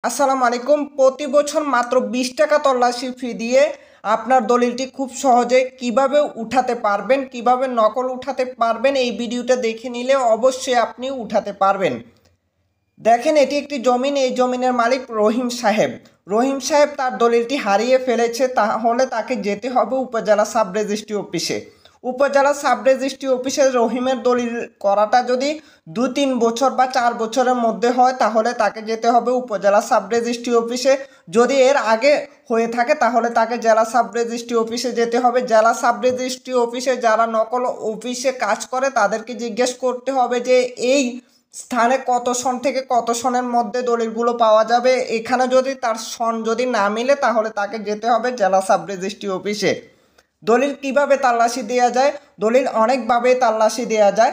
আসসালামু আলাইকুম। প্রতি বছর মাত্র 20 টাকা তল্লাশি ফি দিয়ে আপনার দলিলটি খুব সহজে কিভাবে উঠাতে পারবেন, কিভাবে নকল উঠাতে পারবেন, এই ভিডিওটা দেখে নিলে অবশ্যই আপনি উঠাতে পারবেন। দেখেন, এটি একটি জমিন। এই জমিনের মালিক রহিম সাহেব। রহিম সাহেব তার দলিলটি হারিয়ে ফেলেছে, তাহলে তাকে যেতে হবে উপজেলা সাব রেজিস্ট্রি অফিসে। উপজেলা সাব রেজিস্ট্রি অফিসে রহিমের দলিল করাটা যদি 2-3 বছর বা 4 বছরের মধ্যে হয়, তাহলে তাকে যেতে হবে উপজেলা সাব রেজিস্ট্রি অফিসে। যদি এর আগে হয়ে থাকে তাহলে তাকে জেলা সাব রেজিস্ট্রি অফিসে যেতে হবে। জেলা সাব রেজিস্ট্রি অফিসে যারা নকল অফিসে কাজ করে তাদেরকে জিজ্ঞেস করতে হবে যে এই স্থানে কত সন থেকে কত সনের মধ্যে দলিলগুলো পাওয়া যাবে। এখানে যদি তার সন যদি না মিলে তাহলে তাকে যেতে হবে জেলা সাব রেজিস্ট্রি অফিসে। দলিল কিভাবে তাল্লাশি দেওয়া যায়? দলিল অনেকভাবে তাল্লাশি দেওয়া যায়।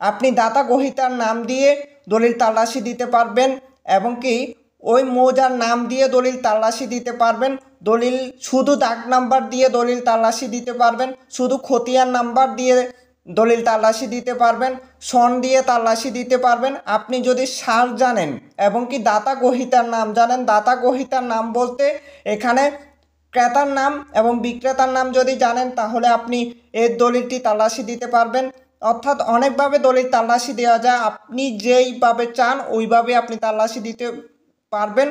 আপনি দাতা গ্রহীতার নাম দিয়ে দলিল তাল্লাশি দিতে পারবেন, এবং কি ওই মৌজার নাম দিয়ে দলিল তাল্লাশি দিতে পারবেন। দলিল শুধু দাগ নাম্বার দিয়ে দলিল তাল্লাশি দিতে পারবেন, শুধু খতিয়ান নাম্বার দিয়ে দলিল তাল্লাশি দিতে পারবেন, সন দিয়ে তাল্লাশি দিতে পারবেন। আপনি যদি সার জানেন এবং কি দাতা গ্রহীতার নাম জানেন, দাতা গ্রহীতার নাম বলতে এখানে ক্রেতার নাম এবং বিক্রেতার নাম যদি জানেন তাহলে আপনি এর দলিলটি তাল্লাশি দিতে পারবেন। অর্থাৎ অনেকভাবে দলিল তাল্লাশি দেওয়া যায়। আপনি যেইভাবে চান ওইভাবে আপনি তাল্লাশি দিতে পারবেন।